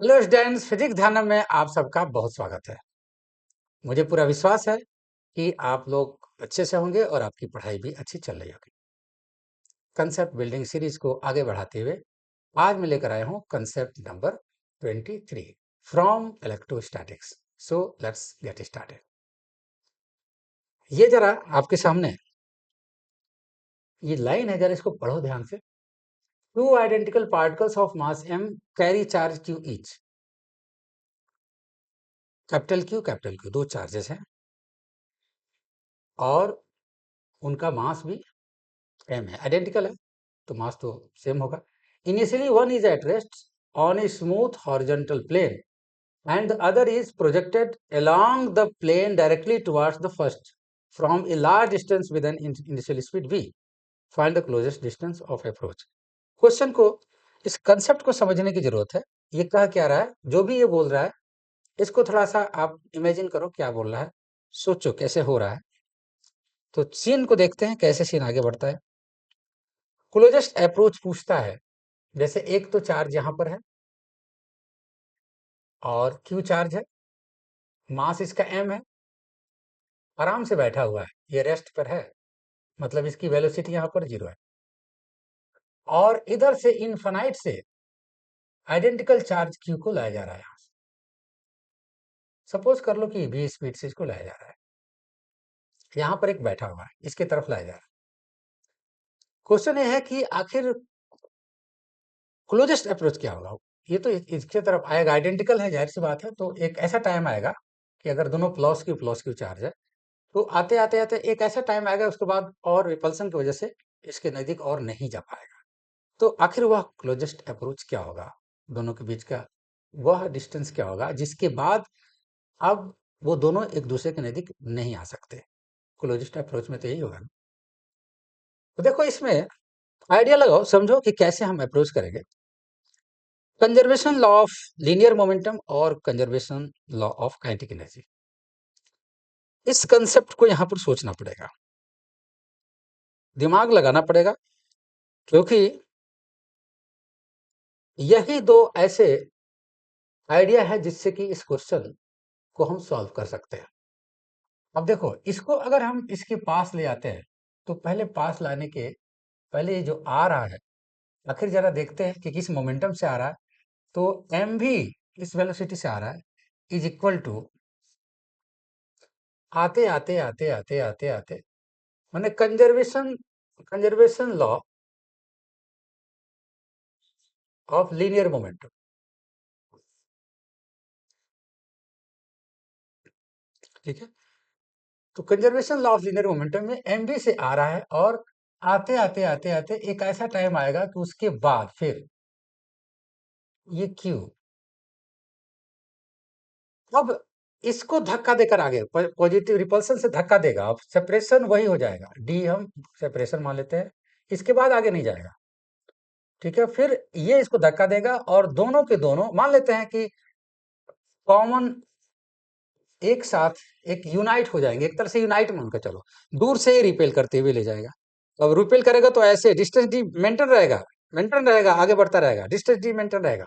Hello students, physics ध्यान में आप सबका बहुत स्वागत है। मुझे पूरा विश्वास है कि आप लोग अच्छे से होंगे और आपकी पढ़ाई भी अच्छी चल रही होगी। कंसेप्ट बिल्डिंग सीरीज को आगे बढ़ाते हुए आज मैं लेकर आया हूं concept number 23 from electrostatics. So let's get started. ये जरा आपके सामने ये लाइन है, जरा इसको पढ़ो ध्यान से। Two identical particles of mass m carry charge q each. Capital Q दो चार्जेस हैं और उनका मास भी m है, आइडेंटिकल है तो मास तो सेम होगा। Initially one is at rest on a smooth horizontal plane and the other is projected along the plane directly towards the first from a large distance with an initial speed v. Find the closest distance of approach. Question को, इस concept को समझने की जरूरत है। ये कह क्या रहा है, जो भी ये बोल रहा है इसको थोड़ा सा आप इमेजिन करो क्या बोल रहा है, सोचो कैसे हो रहा है। तो सीन को देखते हैं कैसे सीन आगे बढ़ता है। क्लोजेस्ट अप्रोच पूछता है, जैसे एक तो चार्ज यहां पर है और क्यू चार्ज है, मास इसका m है, आराम से बैठा हुआ है, ये रेस्ट पर है, मतलब इसकी वेलोसिटी यहां पर 0 है। और इधर से इनफाइनाइट से आइडेंटिकल चार्ज क्यू को लाया जा रहा है। यहां से सपोज कर लो कि v स्पीड से इसको लाया जा रहा है, यहां पर एक बैठा हुआ है, इसके तरफ लाया जा रहा है। क्वेश्चन ये है कि आखिर क्लोजेस्ट अप्रोच क्या होगा। ये तो इसके तरफ आएगा, आइडेंटिकल है, जाहिर सी बात है। तो एक ऐसा टाइम आएगा कि अगर दोनों प्लस क्यू चार्ज है तो आते आते आते एक ऐसा टाइम आएगा, उसके बाद और रिपल्सन की वजह से इसके नजदीक और नहीं जा पाएगा। तो आखिर वह क्लोजेस्ट अप्रोच क्या होगा, दोनों के बीच का वह डिस्टेंस क्या होगा जिसके बाद अब वो दोनों एक दूसरे के नजदीक नहीं आ सकते। क्लोजेस्ट अप्रोच में तो यही होगा ना। तो देखो इसमें आइडिया लगाओ, समझो कि कैसे हम अप्रोच करेंगे। Conservation law of linear momentum और conservation law of kinetic energy, इस कंसेप्ट को यहां पर सोचना पड़ेगा, दिमाग लगाना पड़ेगा, क्योंकि यही दो ऐसे आइडिया है जिससे कि इस क्वेश्चन को हम सॉल्व कर सकते हैं। अब देखो, इसको अगर हम इसके पास ले आते हैं तो पहले पास लाने के पहले ये जो आ रहा है, आखिर जरा देखते हैं कि किस मोमेंटम से आ रहा है। तो m भी इस वेलोसिटी से आ रहा है, इज इक्वल टू आते आते आते आते आते आते मैंने conservation conservation law of linear momentum, ठीक है। तो conservation law of linear momentum में एम भी से आ रहा है और आते आते आते आते एक ऐसा टाइम आएगा कि उसके बाद फिर ये क्यू, अब इसको धक्का देकर आगे पॉजिटिव रिपल्सन से धक्का देगा, अब सेपरेशन वही हो जाएगा, डी हम सेपरेशन मान लेते हैं, इसके बाद आगे नहीं जाएगा, ठीक है। फिर ये इसको धक्का देगा और दोनों के दोनों मान लेते हैं कि कॉमन एक साथ एक यूनाइट हो जाएंगे, एक तरह से यूनाइट मानकर चलो, दूर से ही रिपेल करते हुए ले जाएगा। अब रिपेल करेगा तो ऐसे डिस्टेंस डी मेंटेन रहेगा, आगे बढ़ता रहेगा, डिस्टेंस डी मेंटेन रहेगा।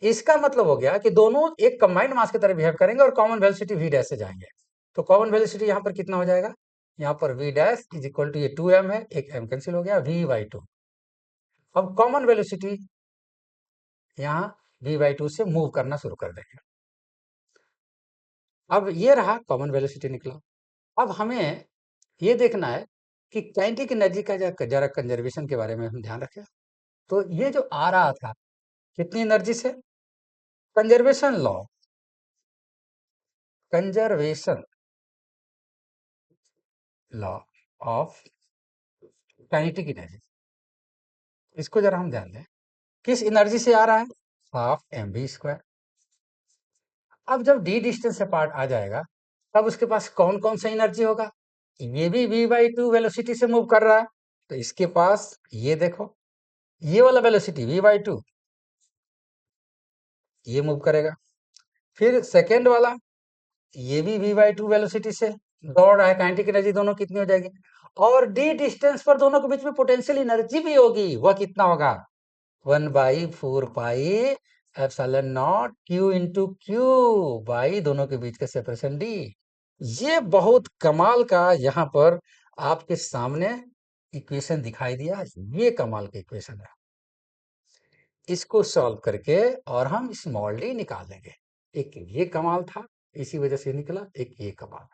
इसका मतलब हो गया कि दोनों एक कंबाइंड मास की तरह बिहेव करेंगे और कॉमन वेलोसिटी v डैश से जाएंगे। तो कॉमन वेलोसिटी यहाँ पर कितना हो जाएगा, यहाँ पर v dash is equal to, ये 2m है, एक m कैंसिल हो गया, v/2। अब कॉमन वेलोसिटी यहाँ v/2 से मूव करना शुरू कर देंगे। अब ये रहा कॉमन वेलोसिटी निकला। अब हमें ये देखना है कि काइनेटिक एनर्जी का जरा कंजर्वेशन के बारे में हम ध्यान रखें। तो ये जो आ रहा था कितनी एनर्जी से, conservation law, conservation law of kinetic energy, इसको जरा हम ध्यान दें, किस एनर्जी से आ रहा है, हाफ एम वी स्क्वायर। अब जब डी डिस्टेंस अपार्ट आ जाएगा तब उसके पास कौन कौन सा एनर्जी होगा, ये भी v/2 वेलोसिटी से मूव कर रहा है, तो इसके पास ये देखो, ये वाला वेलोसिटी v/2 ये मूव करेगा। फिर सेकेंड वाला, ये भी v/2 वेलोसिटी से दौड़ रहा है, काइनेटिक एनर्जी दोनों कितनी हो जाएगी, और डी डिस्टेंस पर दोनों के बीच में पोटेंशियल एनर्जी भी होगी, वह कितना होगा, 1/4 pi epsilon not Q into Q by दोनों के बीच का सेपरेशन डी। ये बहुत कमाल का यहाँ पर आपके सामने इक्वेशन दिखाई दिया। ये कमाल का इक्वेशन है। इसको सॉल्व करके और हम स्मॉल डी निकाल लेंगे। एक ये कमाल था, इसी वजह से निकला। एक ये कमाल,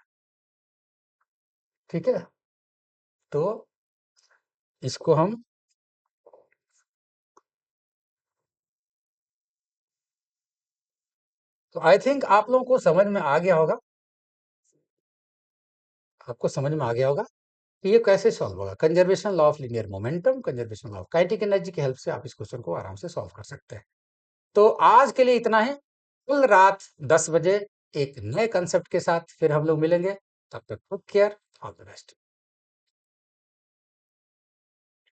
ठीक है। तो इसको हम तो आई थिंक आप लोगों को समझ में आ गया होगा। आपको समझ में आ गया होगा कि ये कैसे सॉल्व होगा। Conservation law of linear momentum, conservation law of kinetic energy की हेल्प से आप इस क्वेश्चन को आराम से सॉल्व कर सकते हैं। तो आज के लिए इतना ही। कल रात 10 बजे एक नए कंसेप्ट के साथ फिर हम लोग मिलेंगे। तब तक take care, all the best.